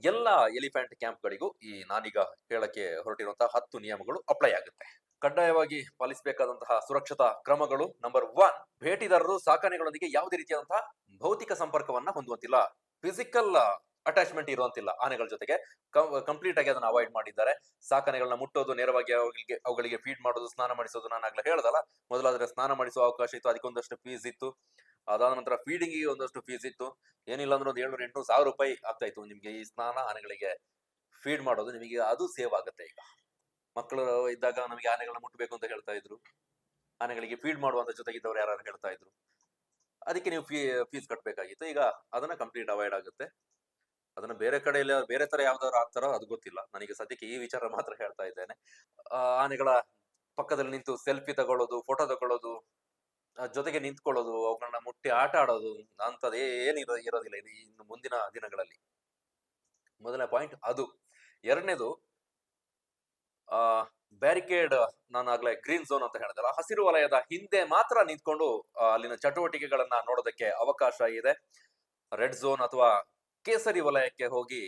ಎಲ್ಲಾ ಎಲಿಫೆಂಟ್ ಕ್ಯಾಂಪ್ಗಳಿಗೂ ಈ ನಾನೀಗ ಹೇಳಕ್ಕೆ ಹೊರಟಿರುವಂತಹ 10 ನಿಯಮಗಳು ಅಪ್ಲೈ ಆಗುತ್ತೆ. ಕಡ್ಡಾಯವಾಗಿ ಪಾಲಿಸಬೇಕಾದಂತಹ ಸುರಕ್ಷತಾ ಕ್ರಮಗಳು. ನಂಬರ್ 1, ಭೇಟಿದಾರರು ಸಾಕಾನೆಗಳೊಂದಿಗೆ ಯಾವುದೇ ರೀತಿಯಾದಂತಹ ಭೌತಿಕ ಸಂಪರ್ಕವನ್ನ ಹೊಂದುವಂತಿಲ್ಲ, ಫಿಸಿಕಲ್ ಅಟ್ಯಾಚ್ಮೆಂಟ್ ಇರುವಂತಿಲ್ಲ. ಆನೆಗಳ ಜೊತೆಗೆ ಕಂಪ್ಲೀಟ್ ಆಗಿ ಅದನ್ನ ಅವಾಯ್ಡ್ ಮಾಡಿದ್ದಾರೆ. ಸಾಕಾನೆಗಳನ್ನ ಮುಟ್ಟೋದು, ನೇರವಾಗಿ ಅವುಗಳಿಗೆ ಫೀಡ್ ಮಾಡೋದು, ಸ್ನಾನ ಮಾಡಿಸೋದು, ನಾನು ಆಗ್ಲೇ ಹೇಳ್ದಲ್ಲ, ಮೊದಲಾದ್ರೆ ಸ್ನಾನ ಮಾಡಿಸುವ ಅವಕಾಶ ಇತ್ತು, ಅದಕ್ಕೊಂದಷ್ಟು ಫೀಸ್ ಇತ್ತು. ಅದಾದ ನಂತರ ಫೀಡಿಂಗ್ ಒಂದಷ್ಟು ಫೀಸ್ ಇತ್ತು. ಏನಿಲ್ಲ ಅಂದ್ರೆ ಒಂದು 700-800 ರೂಪಾಯಿ ಆಗ್ತಾ ಇತ್ತು ನಿಮ್ಗೆ ಈ ಸ್ನಾನ, ಆನೆಗಳಿಗೆ ಫೀಡ್ ಮಾಡೋದು. ನಿಮಗೆ ಅದು ಸೇವ್ ಆಗುತ್ತೆ. ಈಗ ಮಕ್ಕಳು ಇದ್ದಾಗ ನಮಗೆ ಆನೆಗಳನ್ನ ಮುಟ್ಟಬೇಕು ಅಂತ ಹೇಳ್ತಾ ಇದ್ರು. ಆನೆಗಳಿಗೆ ಫೀಡ್ ಮಾಡುವಂತ ಜೊತೆಗಿದ್ದವ್ರು ಯಾರು ಹೇಳ್ತಾ ಇದ್ರು. ಅದಕ್ಕೆ ನೀವು ಫೀಸ್ ಕಟ್ಟಬೇಕಾಗಿತ್ತು. ಈಗ ಅದನ್ನ ಕಂಪ್ಲೀಟ್ ಅವಾಯ್ಡ್ ಆಗುತ್ತೆ. ಅದನ್ನ ಬೇರೆ ಕಡೆಯಲ್ಲಿ ಬೇರೆ ತರ ಯಾವ್ದಾದ್ರು ಆಗ್ತಾರೋ ಅದು ಗೊತ್ತಿಲ್ಲ. ನನಗೆ ಸದ್ಯಕ್ಕೆ ಈ ವಿಚಾರ ಮಾತ್ರ ಹೇಳ್ತಾ ಇದ್ದೇನೆ. ಆನೆಗಳ ಪಕ್ಕದಲ್ಲಿ ನಿಂತು ಸೆಲ್ಫಿ ತಗೊಳ್ಳೋದು, ಫೋಟೋ ತಗೊಳ್ಳೋದು, ಜೊತೆಗೆ ನಿಂತ್ಕೊಳ್ಳೋದು, ಅವುಗಳನ್ನ ಮುಟ್ಟಿ ಆಟ ಆಡೋದು ಅಂತದ್ ಇರೋದಿಲ್ಲ ಇನ್ನು ಮುಂದಿನ ದಿನಗಳಲ್ಲಿ. ಮೊದಲನೇ ಪಾಯಿಂಟ್ ಅದು. ಎರಡನೇದು, ಆ ಬ್ಯಾರಿಕೇಡ್, ನಾನು ಆಗ್ಲೇ ಗ್ರೀನ್ ಝೋನ್ ಅಂತ ಹೇಳಿದಲ್ಲ, ಹಸಿರು ವಲಯದ ಹಿಂದೆ ಮಾತ್ರ ನಿಂತ್ಕೊಂಡು ಅಲ್ಲಿನ ಚಟುವಟಿಕೆಗಳನ್ನ ನೋಡೋದಕ್ಕೆ ಅವಕಾಶ ಇದೆ. ರೆಡ್ ಝೋನ್ ಅಥವಾ ಕೇಸರಿ ವಲಯಕ್ಕೆ ಹೋಗಿ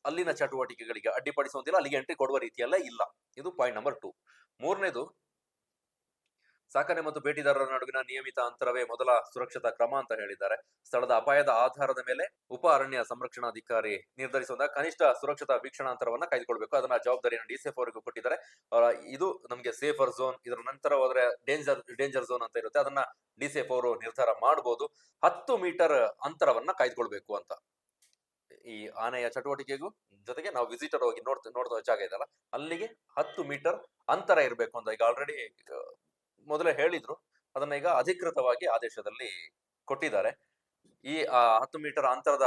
ಅಲ್ಲಿನ ಚಟುವಟಿಕೆಗಳಿಗೆ ಅಡ್ಡಿಪಡಿಸುವಂತಿಲ್ಲ, ಅಲ್ಲಿಗೆ ಎಂಟ್ರಿ ಕೊಡುವ ರೀತಿಯಲ್ಲೇ ಇಲ್ಲ. ಇದು ಪಾಯಿಂಟ್ ನಂಬರ್ 2. ಮೂರನೇದು, ಸಾಕಣೆ ಮತ್ತು ಭೇಟಿದಾರರ ನಡುವಿನ ನಿಯಮಿತ ಅಂತರವೇ ಮೊದಲ ಸುರಕ್ಷತಾ ಕ್ರಮ ಅಂತ ಹೇಳಿದ್ದಾರೆ. ಸ್ಥಳದ ಅಪಾಯದ ಆಧಾರದ ಮೇಲೆ ಉಪ ಅರಣ್ಯ ಸಂರಕ್ಷಣಾಧಿಕಾರಿ ನಿರ್ಧರಿಸುವಂತಹ ಕನಿಷ್ಠ ಸುರಕ್ಷತಾ ವೀಕ್ಷಣಾಂತರವನ್ನ ಕಾಯ್ದುಕೊಳ್ಬೇಕು. ಅದನ್ನ ಜವಾಬ್ದಾರಿಯನ್ನು ಡಿಸಿಎಫ್ ಅವರಿಗೂ ಕೊಟ್ಟಿದ್ದಾರೆ. ಇದು ನಮಗೆ ಸೇಫರ್ ಝೋನ್, ಇದರ ನಂತರ ಹೋದ್ರೆ ಡೇಂಜರ್ ಝೋನ್ ಅಂತ ಇರುತ್ತೆ, ಅದನ್ನ ಡಿಸಿಎಫ್ ಅವರು ನಿರ್ಧಾರ ಮಾಡಬಹುದು. 10 ಮೀಟರ್ ಅಂತರವನ್ನ ಕಾಯ್ದುಕೊಳ್ಬೇಕು ಅಂತ. ಈ ಆನೆಯ ಚಟುವಟಿಕೆಗೂ ಜೊತೆಗೆ ನಾವು ವಿಸಿಟರ್ ಹೋಗಿ ನೋಡ್ತಾ ಜಾಗ ಇದೆಯಲ್ಲ, ಅಲ್ಲಿಗೆ 10 ಮೀಟರ್ ಅಂತರ ಇರಬೇಕು ಅಂತ ಈಗ ಆಲ್ರೆಡಿ ಮೊದಲೇ ಹೇಳಿದ್ರು. ಅದನ್ನ ಈಗ ಅಧಿಕೃತವಾಗಿ ಆದೇಶದಲ್ಲಿ ಕೊಟ್ಟಿದ್ದಾರೆ. ಈ 10 ಮೀಟರ್ ಅಂತರದ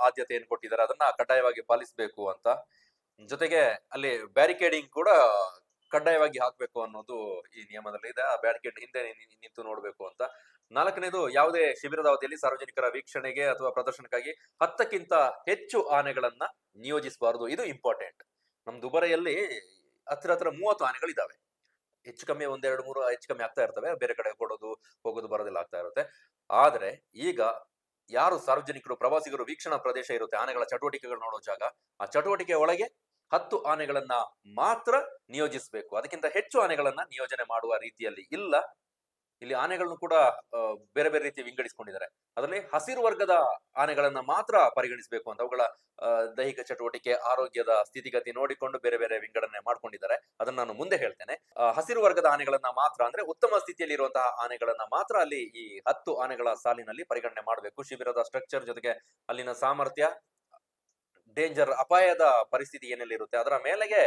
ಆದ್ಯತೆಯನ್ನು ಕೊಟ್ಟಿದ್ದಾರೆ, ಅದನ್ನ ಕಡ್ಡಾಯವಾಗಿ ಪಾಲಿಸಬೇಕು ಅಂತ. ಜೊತೆಗೆ ಅಲ್ಲಿ ಬ್ಯಾರಿಕೇಡಿಂಗ್ ಕೂಡ ಕಡ್ಡಾಯವಾಗಿ ಹಾಕ್ಬೇಕು ಅನ್ನೋದು ಈ ನಿಯಮದಲ್ಲಿ ಇದೆ. ಆ ಬ್ಯಾರಿಕೇಡ್ ಹಿಂದೆ ನಿಂತು ನೋಡ್ಬೇಕು ಅಂತ. 4ನೇದು, ಯಾವುದೇ ಶಿಬಿರದ ಅವಧಿಯಲ್ಲಿ ಸಾರ್ವಜನಿಕರ ವೀಕ್ಷಣೆಗೆ ಅಥವಾ ಪ್ರದರ್ಶನಕ್ಕಾಗಿ 10ಕ್ಕಿಂತ ಹೆಚ್ಚು ಆನೆಗಳನ್ನ ನಿಯೋಜಿಸಬಾರದು. ಇದು ಇಂಪಾರ್ಟೆಂಟ್. ನಮ್ ದುಬಾರೆಯಲ್ಲಿ ಹತ್ರ 30 ಆನೆಗಳಿದಾವೆ. ಹೆಚ್ಚು ಕಮ್ಮಿ 1, 2, 3 ಹೆಚ್ಚು ಕಮ್ಮಿ ಆಗ್ತಾ ಇರ್ತವೆ, ಬೇರೆ ಕಡೆ ಕೊಡೋದು ಹೋಗೋದು ಬರೋದೆಲ್ಲ ಆಗ್ತಾ ಇರುತ್ತೆ. ಆದ್ರೆ ಈಗ ಯಾರು ಸಾರ್ವಜನಿಕರು, ಪ್ರವಾಸಿಗರು ವೀಕ್ಷಣಾ ಪ್ರದೇಶ ಇರುತ್ತೆ, ಆನೆಗಳ ಚಟುವಟಿಕೆಗಳು ನೋಡೋ ಜಾಗ, ಆ ಚಟುವಟಿಕೆ ಒಳಗೆ 10 ಆನೆಗಳನ್ನ ಮಾತ್ರ ನಿಯೋಜಿಸಬೇಕು. ಅದಕ್ಕಿಂತ ಹೆಚ್ಚು ಆನೆಗಳನ್ನ ನಿಯೋಜನೆ ಮಾಡುವ ರೀತಿಯಲ್ಲಿ ಇಲ್ಲ. ಇಲ್ಲಿ ಆನೆಗಳನ್ನು ಕೂಡ ಬೇರೆ ಬೇರೆ ರೀತಿ ವಿಂಗಡಿಸಿಕೊಂಡಿದ್ದಾರೆ. ಅದರಲ್ಲಿ ಹಸಿರು ವರ್ಗದ ಆನೆಗಳನ್ನ ಮಾತ್ರ ಪರಿಗಣಿಸಬೇಕು ಅಂತ. ಅವುಗಳ ದೈಹಿಕ ಚಟುವಟಿಕೆ, ಆರೋಗ್ಯದ ಸ್ಥಿತಿಗತಿ ನೋಡಿಕೊಂಡು ಬೇರೆ ಬೇರೆ ವಿಂಗಡಣೆ ಮಾಡ್ಕೊಂಡಿದ್ದಾರೆ. ಅದನ್ನ ನಾನು ಮುಂದೆ ಹೇಳ್ತೇನೆ. ಹಸಿರು ವರ್ಗದ ಆನೆಗಳನ್ನ ಮಾತ್ರ, ಅಂದ್ರೆ ಉತ್ತಮ ಸ್ಥಿತಿಯಲ್ಲಿ ಇರುವಂತಹ ಆನೆಗಳನ್ನ ಮಾತ್ರ ಅಲ್ಲಿ ಈ 10 ಆನೆಗಳ ಸಾಲಿನಲ್ಲಿ ಪರಿಗಣನೆ ಮಾಡಬೇಕು. ಶಿಬಿರದ ಸ್ಟ್ರಕ್ಚರ್ ಜೊತೆಗೆ ಅಲ್ಲಿನ ಸಾಮರ್ಥ್ಯ, ಡೇಂಜರ್, ಅಪಾಯದ ಪರಿಸ್ಥಿತಿ ಏನೆಲ್ಲ ಇರುತ್ತೆ ಅದರ ಮೇಲೆಗೆ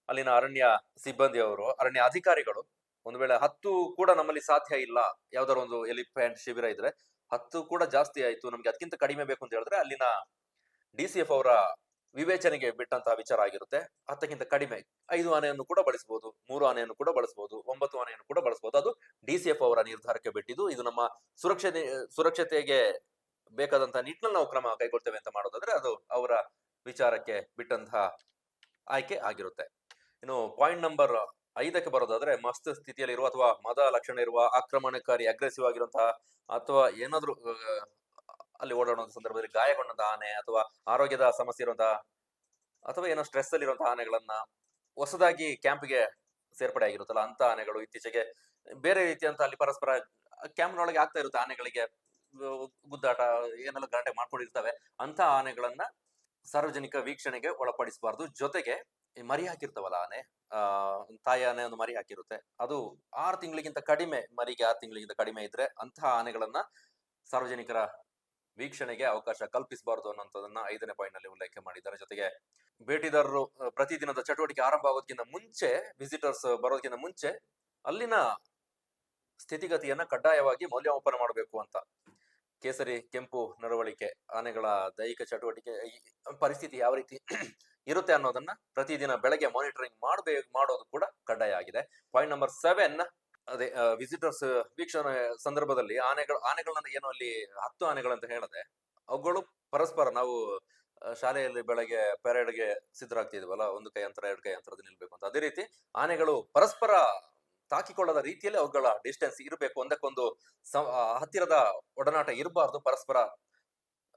ಅಲ್ಲಿನ ಅರಣ್ಯ ಸಿಬ್ಬಂದಿಯವರು, ಅರಣ್ಯ ಅಧಿಕಾರಿಗಳು, ಒಂದು ವೇಳೆ 10 ಕೂಡ ನಮ್ಮಲ್ಲಿ ಸಾಧ್ಯ ಇಲ್ಲ, ಯಾವ್ದಾರು ಒಂದು ಎಲಿಫೆಂಟ್ ಶಿಬಿರ ಇದ್ರೆ 10 ಕೂಡ ಜಾಸ್ತಿ ಆಯ್ತು, ನಮ್ಗೆ ಅದಕ್ಕಿಂತ ಕಡಿಮೆ ಬೇಕು ಅಂತ ಹೇಳಿದ್ರೆ ಅಲ್ಲಿನ ಡಿಸಿಎಫ್ ಅವರ ವಿವೇಚನೆಗೆ ಬಿಟ್ಟಂತಹ ವಿಚಾರ ಆಗಿರುತ್ತೆ. 10ಕ್ಕಿಂತ ಕಡಿಮೆ 5 ಆನೆಯನ್ನು ಕೂಡ ಬಳಸಬಹುದು, 3 ಆನೆಯನ್ನು ಕೂಡ ಬಳಸಬಹುದು, 9 ಆನೆಯನ್ನು ಕೂಡ ಬಳಸಬಹುದು. ಅದು ಡಿಸಿಎಫ್ ಅವರ ನಿರ್ಧಾರಕ್ಕೆ ಬಿಟ್ಟಿದ್ದು. ಇದು ನಮ್ಮ ಸುರಕ್ಷತೆಗೆ ಬೇಕಾದಂತಹ ನಿಟ್ಟಿನಲ್ಲಿ ನಾವು ಕ್ರಮ ಕೈಗೊಳ್ತೇವೆ ಅಂತ ಮಾಡೋದಾದ್ರೆ ಅದು ಅವರ ವಿಚಾರಕ್ಕೆ ಬಿಟ್ಟಂತಹ ಆಯ್ಕೆ ಆಗಿರುತ್ತೆ. ಇನ್ನು ಪಾಯಿಂಟ್ ನಂಬರ್ 5ಕ್ಕೆ ಬರೋದಾದ್ರೆ, ಮಸ್ತ್ ಸ್ಥಿತಿಯಲ್ಲಿ ಇರುವ ಅಥವಾ ಮದ ಲಕ್ಷಣ ಇರುವ, ಆಕ್ರಮಣಕಾರಿ, ಅಗ್ರೆಸಿವ್ ಆಗಿರುವಂತಹ ಅಥವಾ ಏನಾದ್ರೂ ಅಲ್ಲಿ ಓಡಾಡುವಂತ ಸಂದರ್ಭದಲ್ಲಿ ಗಾಯಗೊಂಡಂತಹ ಆನೆ ಅಥವಾ ಆರೋಗ್ಯದ ಸಮಸ್ಯೆ ಇರುವಂತಹ ಅಥವಾ ಏನೋ ಸ್ಟ್ರೆಸ್ ಅಲ್ಲಿ ಇರುವಂತಹ ಆನೆಗಳನ್ನ ಹೊಸದಾಗಿ ಕ್ಯಾಂಪ್ಗೆ ಸೇರ್ಪಡೆ ಆಗಿರುತ್ತಲ್ಲ ಅಂತ ಆನೆಗಳು, ಇತ್ತೀಚೆಗೆ ಬೇರೆ ರೀತಿಯಂತ ಅಲ್ಲಿ ಪರಸ್ಪರ ಕ್ಯಾಂಪ್ನೊಳಗೆ ಆಗ್ತಾ ಇರುತ್ತೆ, ಆನೆಗಳಿಗೆ ಗುದ್ದಾಟ ಏನೆಲ್ಲ ಗಲಾಟೆ ಮಾಡ್ಕೊಂಡಿರ್ತವೆ, ಅಂತ ಆನೆಗಳನ್ನ ಸಾರ್ವಜನಿಕ ವೀಕ್ಷಣೆಗೆ ಒಳಪಡಿಸಬಾರ್ದು. ಜೊತೆಗೆ ಮರಿ ಹಾಕಿರ್ತಾವಲ್ಲ ಆನೆ, ತಾಯಿ ಆನೆ ಒಂದು ಮರಿ ಹಾಕಿರುತ್ತೆ, ಅದು 6 ತಿಂಗಳಿಗಿಂತ ಕಡಿಮೆ, ಮರಿಗೆ 6 ತಿಂಗಳಿಗಿಂತ ಕಡಿಮೆ ಇದ್ರೆ ಅಂತಹ ಆನೆಗಳನ್ನ ಸಾರ್ವಜನಿಕರ ವೀಕ್ಷಣೆಗೆ ಅವಕಾಶ ಕಲ್ಪಿಸಬಾರದು ಅನ್ನೋಂಥದನ್ನ 5ನೇ ಪಾಯಿಂಟ್ ನಲ್ಲಿ ಉಲ್ಲೇಖ ಮಾಡಿದ್ದಾರೆ. ಜೊತೆಗೆ ಭೇಟಿದಾರರು ಪ್ರತಿದಿನದ ಚಟುವಟಿಕೆ ಆರಂಭ ಆಗೋದಕ್ಕಿಂತ ಮುಂಚೆ, ವಿಸಿಟರ್ಸ್ ಬರೋದಕ್ಕಿಂತ ಮುಂಚೆ ಅಲ್ಲಿನ ಸ್ಥಿತಿಗತಿಯನ್ನ ಕಡ್ಡಾಯವಾಗಿ ಮೌಲ್ಯಮಾಪನ ಮಾಡಬೇಕು ಅಂತ. ಕೇಸರಿ ಕೆಂಪು ನಡವಳಿಕೆ, ಆನೆಗಳ ದೈಹಿಕ ಚಟುವಟಿಕೆ ಪರಿಸ್ಥಿತಿ ಯಾವ ರೀತಿ ಇರುತ್ತೆ ಅನ್ನೋದನ್ನ ಪ್ರತಿದಿನ ಬೆಳಗ್ಗೆ ಮಾನಿಟರಿಂಗ್ ಮಾಡೋದು ಕೂಡ ಕಡ್ಡಾಯ ಆಗಿದೆ. ಪಾಯಿಂಟ್ ನಂಬರ್ 7, ಅದೇ ವಿಸಿಟರ್ಸ್ ವೀಕ್ಷಣೆ ಸಂದರ್ಭದಲ್ಲಿ ಆನೆಗಳನ್ನ ಏನು ಅಲ್ಲಿ 10 ಆನೆಗಳಂತ ಹೇಳದೆ, ಅವುಗಳು ಪರಸ್ಪರ ನಾವು ಶಾಲೆಯಲ್ಲಿ ಬೆಳಗ್ಗೆ ಪೆರೇಡ್ಗೆ ಸಿದ್ಧರಾಗ್ತಿದ್ವಲ್ಲ, 1 ಕೈ ಅಂತರ 2 ಕೈ ಅಂತರದಲ್ಲಿ ನಿಲ್ಬೇಕು ಅಂತ, ಅದೇ ರೀತಿ ಆನೆಗಳು ಪರಸ್ಪರ ತಾಕಿಕೊಳ್ಳದ ರೀತಿಯಲ್ಲಿ ಅವುಗಳ ಡಿಸ್ಟೆನ್ಸ್ ಇರಬೇಕು, ಒಂದಕ್ಕೊಂದು ಹತ್ತಿರದ ಒಡನಾಟ ಇರಬಾರ್ದು, ಪರಸ್ಪರ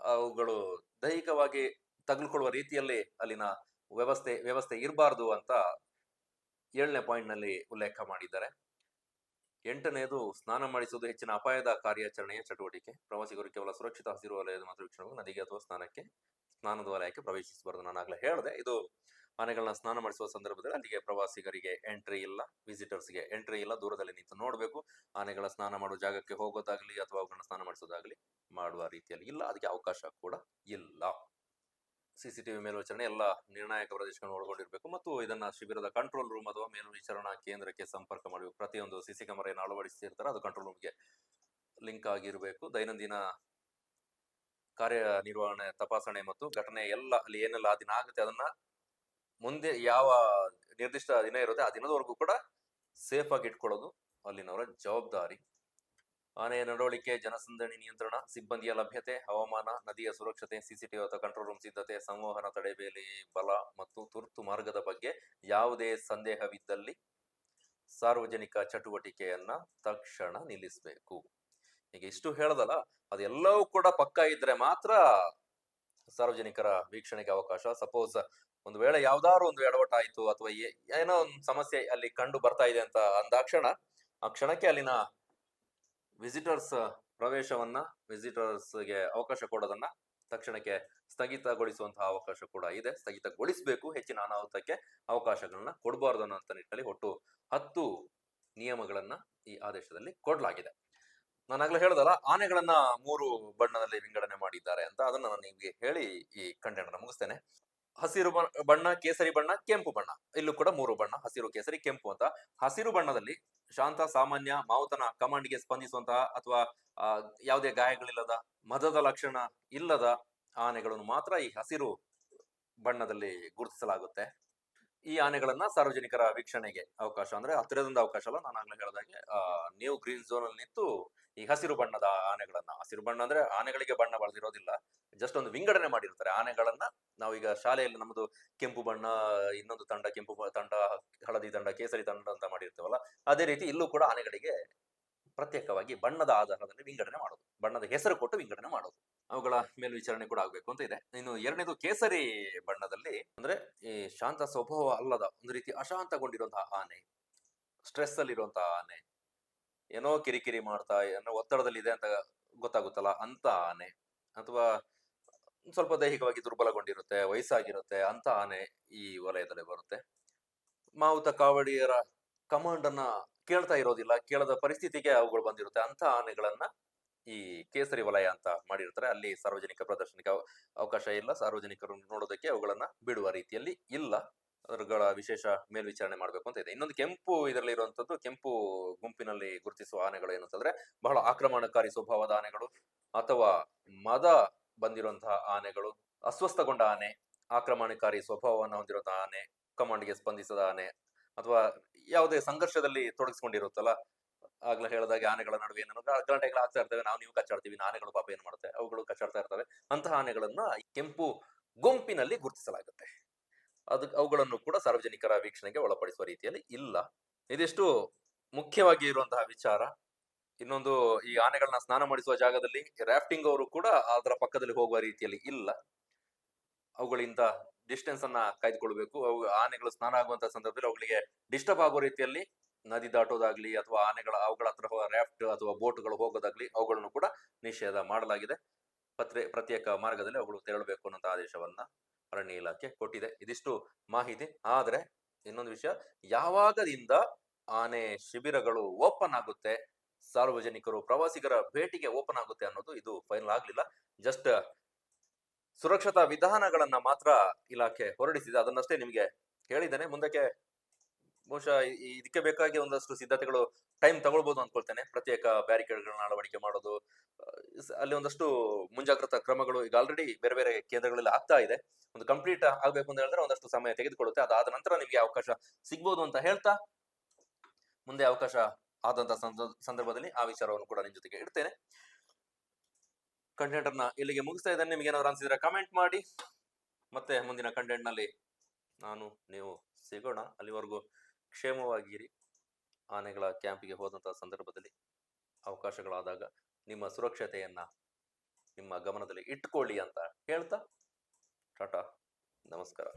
ಅವುಗಳು ದೈಹಿಕವಾಗಿ ತಗುಲ್ಕೊಳ್ಳುವ ರೀತಿಯಲ್ಲಿ ಅಲ್ಲಿನ ವ್ಯವಸ್ಥೆ ಇರಬಾರ್ದು ಅಂತ 7ನೇ ಪಾಯಿಂಟ್ ನಲ್ಲಿ ಉಲ್ಲೇಖ ಮಾಡಿದ್ದಾರೆ. 8ನೇದು, ಸ್ನಾನ ಮಾಡಿಸುವುದು ಹೆಚ್ಚಿನ ಅಪಾಯದ ಕಾರ್ಯಾಚರಣೆಯ ಚಟುವಟಿಕೆ. ಪ್ರವಾಸಿಗರು ಕೇವಲ ಸುರಕ್ಷಿತ ಹಸಿರು ವಲಯದ ಮಾತ್ರ ವೀಕ್ಷಣೆ, ನದಿಗೆ ಅಥವಾ ಸ್ನಾನದ ವಲಯಕ್ಕೆ ಪ್ರವೇಶಿಸಬಾರದು. ನಾನು ಆಗ್ಲೇ ಹೇಳಿದೆ, ಇದು ಆನೆಗಳನ್ನ ಸ್ನಾನ ಮಾಡಿಸುವ ಸಂದರ್ಭದಲ್ಲಿ ಅಲ್ಲಿಗೆ ಪ್ರವಾಸಿಗರಿಗೆ ಎಂಟ್ರಿ ಇಲ್ಲ, ವಿಸಿಟರ್ಸ್ಗೆ ಎಂಟ್ರಿ ಇಲ್ಲ, ದೂರದಲ್ಲಿ ನಿಂತು ನೋಡ್ಬೇಕು. ಆನೆಗಳ ಸ್ನಾನ ಮಾಡುವ ಜಾಗಕ್ಕೆ ಹೋಗೋದಾಗ್ಲಿ ಅಥವಾ ಅವುಗಳನ್ನ ಸ್ನಾನ ಮಾಡಿಸೋದಾಗ್ಲಿ ಮಾಡುವ ರೀತಿಯಲ್ಲಿ ಇಲ್ಲ, ಅದಕ್ಕೆ ಅವಕಾಶ ಕೂಡ ಇಲ್ಲ. CCTV ಮೇಲ್ವಿಚಾರಣೆ ಎಲ್ಲ ನಿರ್ಣಾಯಕ ಪ್ರದೇಶಗಳನ್ನು ಒಳಗೊಂಡಿರಬೇಕು ಮತ್ತು ಇದನ್ನ ಶಿಬಿರದ ಕಂಟ್ರೋಲ್ ರೂಮ್ ಅಥವಾ ಮೇಲ್ವಿಚಾರಣಾ ಕೇಂದ್ರಕ್ಕೆ ಸಂಪರ್ಕ ಮಾಡಬೇಕು. ಪ್ರತಿಯೊಂದು CC ಕ್ಯಾಮೆರಾ ಏನು ಅಳವಡಿಸಿರ್ತಾರೆ ಅದು ಕಂಟ್ರೋಲ್ ರೂಮ್ಗೆ ಲಿಂಕ್ ಆಗಿರಬೇಕು. ದೈನಂದಿನ ಕಾರ್ಯನಿರ್ವಹಣೆ, ತಪಾಸಣೆ ಮತ್ತು ಘಟನೆ ಎಲ್ಲ ಅಲ್ಲಿ ಏನೆಲ್ಲ ಆ ದಿನ ಆಗುತ್ತೆ ಅದನ್ನ ಮುಂದೆ ಯಾವ ನಿರ್ದಿಷ್ಟ ದಿನ ಇರುತ್ತೆ ಆ ದಿನದವರೆಗೂ ಕೂಡ ಸೇಫ್ ಆಗಿ ಇಟ್ಕೊಳ್ಳೋದು ಅಲ್ಲಿನವರ ಜವಾಬ್ದಾರಿ. ಆನೆಯ ನಡವಳಿಕೆ, ಜನಸಂದಣಿ ನಿಯಂತ್ರಣ, ಸಿಬ್ಬಂದಿಯ ಲಭ್ಯತೆ, ಹವಾಮಾನ, ನದಿಯ ಸುರಕ್ಷತೆ, CCTV ಅಥವಾ ಕಂಟ್ರೋಲ್ ರೂಮ್ ಸಿದ್ಧತೆ, ಸಂವಹನ, ತಡೆಬೇಲಿ, ಬಲ ಮತ್ತು ತುರ್ತು ಮಾರ್ಗದ ಬಗ್ಗೆ ಯಾವುದೇ ಸಂದೇಹವಿದ್ದಲ್ಲಿ ಸಾರ್ವಜನಿಕ ಚಟುವಟಿಕೆಯನ್ನ ತಕ್ಷಣ ನಿಲ್ಲಿಸಬೇಕು. ಈಗ ಇಷ್ಟು ಹೇಳದಲ್ಲ, ಅದೆಲ್ಲವೂ ಕೂಡ ಪಕ್ಕ ಇದ್ರೆ ಮಾತ್ರ ಸಾರ್ವಜನಿಕರ ವೀಕ್ಷಣೆಗೆ ಅವಕಾಶ. ಸಪೋಸ್ ಒಂದು ವೇಳೆ ಯಾವ್ದಾದ್ರು ಒಂದು ಎಡವಟ್ಟಾಯ್ತು ಅಥವಾ ಏನೋ ಒಂದು ಸಮಸ್ಯೆ ಅಲ್ಲಿ ಕಂಡು ಬರ್ತಾ ಇದೆ ಅಂತ ಅಂದಾಕ್ಷಣ ಆ ಕ್ಷಣಕ್ಕೆ ಅಲ್ಲಿನ ವಿಸಿಟರ್ಸ್ ಪ್ರವೇಶವನ್ನ, ವಿಸಿಟರ್ಸ್ಗೆ ಅವಕಾಶ ಕೊಡೋದನ್ನ ತಕ್ಷಣಕ್ಕೆ ಸ್ಥಗಿತಗೊಳಿಸುವಂತಹ ಅವಕಾಶ ಕೂಡ ಇದೆ. ಸ್ಥಗಿತಗೊಳಿಸಬೇಕು, ಹೆಚ್ಚಿನ ಅನಾಹುತಕ್ಕೆ ಅವಕಾಶಗಳನ್ನ ಕೊಡಬಾರ್ದು ಅನ್ನೋ ನಿಟ್ಟಿನಲ್ಲಿ ಒಟ್ಟು 10 ನಿಯಮಗಳನ್ನ ಈ ಆದೇಶದಲ್ಲಿ ಕೊಡಲಾಗಿದೆ. ನಾನಾಗ್ಲೇ ಹೇಳ್ದಲ್ಲ, ಆನೆಗಳನ್ನ 3 ಬಣ್ಣದಲ್ಲಿ ವಿಂಗಡಣೆ ಮಾಡಿದ್ದಾರೆ ಅಂತ. ಅದನ್ನ ನಾನು ನಿಮ್ಗೆ ಹೇಳಿ ಈ ಕಂಟೆಂಟ್ ಮುಗಿಸ್ತೇನೆ. ಹಸಿರು ಬಣ್ಣ, ಕೇಸರಿ ಬಣ್ಣ, ಕೆಂಪು ಬಣ್ಣ. ಇಲ್ಲೂ ಕೂಡ 3 ಬಣ್ಣ: ಹಸಿರು, ಕೇಸರಿ, ಕೆಂಪು ಅಂತ. ಹಸಿರು ಬಣ್ಣದಲ್ಲಿ ಶಾಂತ, ಸಾಮಾನ್ಯ, ಮಾವುತನ ಕಮಾಂಡ್ಗೆ ಸ್ಪಂದಿಸುವಂತಹ ಅಥವಾ ಯಾವುದೇ ಗಾಯಗಳಿಲ್ಲದ, ಮದದ ಲಕ್ಷಣ ಇಲ್ಲದ ಆನೆಗಳನ್ನು ಮಾತ್ರ ಈ ಹಸಿರು ಬಣ್ಣದಲ್ಲಿ ಗುರುತಿಸಲಾಗುತ್ತೆ. ಈ ಆನೆಗಳನ್ನ ಸಾರ್ವಜನಿಕರ ವೀಕ್ಷಣೆಗೆ ಅವಕಾಶ, ಅಂದ್ರೆ ಹತ್ತಿರದಿಂದ ಅವಕಾಶ ಅಲ್ಲ, ನಾನು ಆಗ್ಲೇ ಹೇಳಿದಾಗೆ ನ್ಯೂ ಗ್ರೀನ್ ಝೋನ್ ಅಲ್ಲಿ ನಿಂತು ಈ ಹಸಿರು ಬಣ್ಣದ ಆನೆಗಳನ್ನ, ಹಸಿರು ಬಣ್ಣ ಅಂದ್ರೆ ಆನೆಗಳಿಗೆ ಬಣ್ಣ ಬಳದಿರೋದಿಲ್ಲ, ಜಸ್ಟ್ ಒಂದು ವಿಂಗಡಣೆ ಮಾಡಿರ್ತಾರೆ ಆನೆಗಳನ್ನ. ನಾವೀಗ ಶಾಲೆಯಲ್ಲಿ ನಮ್ದು ಕೆಂಪು ಬಣ್ಣ, ಇನ್ನೊಂದು ತಂಡ ಕೆಂಪು ತಂಡ, ಹಳದಿ ತಂಡ, ಕೇಸರಿ ತಂಡ ಅಂತ ಮಾಡಿರ್ತೇವಲ್ಲ, ಅದೇ ರೀತಿ ಇಲ್ಲೂ ಕೂಡ ಆನೆಗಳಿಗೆ ಪ್ರತ್ಯೇಕವಾಗಿ ಬಣ್ಣದ ಆಧಾರದಲ್ಲಿ ವಿಂಗಡಣೆ ಮಾಡೋದು, ಬಣ್ಣದ ಹೆಸರು ಕೊಟ್ಟು ವಿಂಗಡಣೆ ಮಾಡೋದು. ಅವುಗಳ ಮೇಲ್ವಿಚಾರಣೆ ಕೂಡ ಆಗ್ಬೇಕು ಅಂತ ಇದೆ. ಇನ್ನು ಎರಡನೇದು ಕೇಸರಿ ಬಣ್ಣದಲ್ಲಿ, ಅಂದ್ರೆ ಈ ಶಾಂತ ಸ್ವಭಾವ ಅಲ್ಲದ, ಒಂದು ರೀತಿ ಅಶಾಂತಗೊಂಡಿರುವಂತಹ ಆನೆ, ಸ್ಟ್ರೆಸ್ ಅಲ್ಲಿ ಇರುವಂತಹ ಆನೆ, ಏನೋ ಕಿರಿಕಿರಿ ಮಾಡ್ತಾ, ಏನೋ ಒತ್ತಡದಲ್ಲಿ ಇದೆ ಅಂತ ಗೊತ್ತಾಗುತ್ತಲ್ಲ ಅಂತ ಆನೆ, ಅಥವಾ ಸ್ವಲ್ಪ ದೈಹಿಕವಾಗಿ ದುರ್ಬಲಗೊಂಡಿರುತ್ತೆ, ವಯಸ್ಸಾಗಿರುತ್ತೆ ಅಂತ ಆನೆ ಈ ವಲಯದಲ್ಲಿ ಬರುತ್ತೆ. ಮಾವುತ ಕಾವಡಿಯರ ಕಮಾಂಡ್ ಅನ್ನ ಕೇಳ್ತಾ ಇರೋದಿಲ್ಲ, ಕೇಳದ ಪರಿಸ್ಥಿತಿಗೆ ಅವುಗಳು ಬಂದಿರುತ್ತೆ ಅಂತ ಆನೆಗಳನ್ನ ಈ ಕೇಸರಿ ವಲಯ ಅಂತ ಮಾಡಿರ್ತಾರೆ. ಅಲ್ಲಿ ಸಾರ್ವಜನಿಕ ಪ್ರದರ್ಶನಕ್ಕೆ ಅವಕಾಶ ಇಲ್ಲ, ಸಾರ್ವಜನಿಕರು ನೋಡೋದಕ್ಕೆ ಅವುಗಳನ್ನ ಬಿಡುವ ರೀತಿಯಲ್ಲಿ ಇಲ್ಲ. ಅದರ ವಿಶೇಷ ಮೇಲ್ವಿಚಾರಣೆ ಮಾಡ್ಬೇಕು ಅಂತ ಇದೆ. ಇನ್ನೊಂದು ಕೆಂಪು ಇದರಲ್ಲಿ ಇರುವಂತದ್ದು, ಕೆಂಪು ಗುಂಪಿನಲ್ಲಿ ಗುರುತಿಸುವ ಆನೆಗಳು ಏನಂತಂದ್ರೆ ಬಹಳ ಆಕ್ರಮಣಕಾರಿ ಸ್ವಭಾವದ ಆನೆಗಳು, ಅಥವಾ ಮದ ಬಂದಿರುವಂತಹ ಆನೆಗಳು, ಅಸ್ವಸ್ಥಗೊಂಡ ಆನೆ, ಆಕ್ರಮಣಕಾರಿ ಸ್ವಭಾವವನ್ನು ಹೊಂದಿರುವಂತಹ ಆನೆ, ಕಮಾಂಡ್ಗೆ ಸ್ಪಂದಿಸದ ಆನೆ, ಅಥವಾ ಯಾವುದೇ ಸಂಘರ್ಷದಲ್ಲಿ ತೊಡಗಿಸ್ಕೊಂಡಿರುತ್ತಲ್ಲ, ಆಗ್ಲೇ ಹೇಳಿದಾಗೆ ಆನೆಗಳ ನಡುವೆ ಏನೋ ಗಲಾಟೆಗಳು ಆಗ್ತಾ ಇರ್ತವೆ, ನೀವು ಕಚ್ಚಾಡ್ತೀವಿ, ಆನೆಗಳು ಪಾಪ ಏನ್ ಮಾಡುತ್ತೆ, ಅವುಗಳು ಕಚ್ಚಾಡ್ತಾ ಇರ್ತವೆ. ಅಂತಹ ಆನೆಗಳನ್ನ ಕೆಂಪು ಗುಂಪಿನಲ್ಲಿ ಗುರುತಿಸಲಾಗುತ್ತೆ. ಅವುಗಳನ್ನು ಕೂಡ ಸಾರ್ವಜನಿಕರ ವೀಕ್ಷಣೆಗೆ ಒಳಪಡಿಸುವ ರೀತಿಯಲ್ಲಿ ಇಲ್ಲ. ಇದಿಷ್ಟು ಮುಖ್ಯವಾಗಿ ಇರುವಂತಹ ವಿಚಾರ. ಇನ್ನೊಂದು, ಈ ಆನೆಗಳನ್ನ ಸ್ನಾನ ಮಾಡಿಸುವ ಜಾಗದಲ್ಲಿ ರಾಫ್ಟಿಂಗ್ ಅವರು ಕೂಡ ಅದರ ಪಕ್ಕದಲ್ಲಿ ಹೋಗುವ ರೀತಿಯಲ್ಲಿ ಇಲ್ಲ. ಅವುಗಳಿಂದ ಡಿಸ್ಟೆನ್ಸ್ ಅನ್ನ ಕಾಯ್ದುಕೊಳ್ಬೇಕು. ಆನೆಗಳು ಸ್ನಾನ ಆಗುವಂತಹ ಸಂದರ್ಭದಲ್ಲಿ ಅವುಗಳಿಗೆ ಡಿಸ್ಟರ್ಬ್ ಆಗುವ ರೀತಿಯಲ್ಲಿ ನದಿ ದಾಟೋದಾಗ್ಲಿ ಅಥವಾ ಅವುಗಳ ಹತ್ರ ರಾಫ್ಟ್ ಅಥವಾ ಬೋಟ್ಗಳು ಹೋಗೋದಾಗ್ಲಿ ಅವುಗಳನ್ನು ಕೂಡ ನಿಷೇಧ ಮಾಡಲಾಗಿದೆ. ಪ್ರತ್ಯೇಕ ಮಾರ್ಗದಲ್ಲಿ ಅವುಗಳು ತೆರಳಬೇಕು ಅನ್ನೋ ಆದೇಶವನ್ನ ಅರಣ್ಯ ಇಲಾಖೆ ಕೊಟ್ಟಿದೆ. ಇದಿಷ್ಟು ಮಾಹಿತಿ. ಆದ್ರೆ ಇನ್ನೊಂದು ವಿಷಯ, ಯಾವಾಗದಿಂದ ಆನೆ ಶಿಬಿರಗಳು ಓಪನ್ ಆಗುತ್ತೆ, ಸಾರ್ವಜನಿಕರು ಪ್ರವಾಸಿಗರ ಭೇಟಿಗೆ ಓಪನ್ ಆಗುತ್ತೆ ಅನ್ನೋದು ಇದು ಫೈನಲ್ ಆಗ್ಲಿಲ್ಲ. ಜಸ್ಟ್ ಸುರಕ್ಷತಾ ವಿಧಾನಗಳನ್ನ ಮಾತ್ರ ಇಲಾಖೆ ಹೊರಡಿಸಿದೆ, ಅದನ್ನಷ್ಟೇ ನಿಮ್ಗೆ ಹೇಳಿದ್ದೇನೆ. ಮುಂದಕ್ಕೆ ಬಹುಶಃ ಇದಕ್ಕೆ ಬೇಕಾಗಿ ಒಂದಷ್ಟು ಸಿದ್ಧತೆಗಳು ಟೈಮ್ ತಗೊಳ್ಬಹುದು ಅನ್ಕೊಳ್ತೇನೆ. ಪ್ರತ್ಯೇಕ ಬ್ಯಾರಿಕೇಡ್ಗಳನ್ನ ಅಳವಡಿಕೆ ಮಾಡೋದು, ಅಲ್ಲಿ ಒಂದಷ್ಟು ಮುಂಜಾಗ್ರತಾ ಕ್ರಮಗಳು ಈಗ ಆಲ್ರೆಡಿ ಬೇರೆ ಬೇರೆ ಕೇಂದ್ರಗಳಲ್ಲಿ ಆಗ್ತಾ ಇದೆ. ಒಂದು ಕಂಪ್ಲೀಟ್ ಆಗ್ಬೇಕು ಅಂತ ಹೇಳಿದ್ರೆ ಒಂದಷ್ಟು ಸಮಯ ತೆಗೆದುಕೊಳ್ಳುತ್ತೆ. ಅದಾದ ನಂತರ ನಿಮ್ಗೆ ಅವಕಾಶ ಸಿಗ್ಬೋದು ಅಂತ ಹೇಳ್ತಾ, ಮುಂದೆ ಅವಕಾಶ ಆದಂತ ಸಂದರ್ಭದಲ್ಲಿ ಆ ವಿಚಾರವನ್ನು ಕೂಡ ನಿಮ್ ಜೊತೆಗೆ ಇಡ್ತೇನೆ. ಕಂಟೆಂಟ್ ಅನ್ನ ಇಲ್ಲಿಗೆ ಮುಗಿಸ್ತಾ ಇದ್ದೇನೆ. ನಿಮ್ಗೆ ಏನಾದ್ರು ಅನ್ಸಿದ್ರೆ ಕಮೆಂಟ್ ಮಾಡಿ. ಮತ್ತೆ ಮುಂದಿನ ಕಂಟೆಂಟ್ ನಲ್ಲಿ ನಾನು ನೀವು ಸಿಗೋಣ. ಅಲ್ಲಿವರೆಗೂ ಕ್ಷೇಮವಾಗಿರಿ. ಆನೆಗಳ ಕ್ಯಾಂಪಿಗೆ ಹೋದಂತಹ ಸಂದರ್ಭದಲ್ಲಿ ಅವಕಾಶಗಳಾದಾಗ ನಿಮ್ಮ ಸುರಕ್ಷತೆಯನ್ನ ನಿಮ್ಮ ಗಮನದಲ್ಲಿ ಇಟ್ಕೊಳ್ಳಿ ಅಂತ ಹೇಳ್ತಾ ಟಾಟಾ, ನಮಸ್ಕಾರ.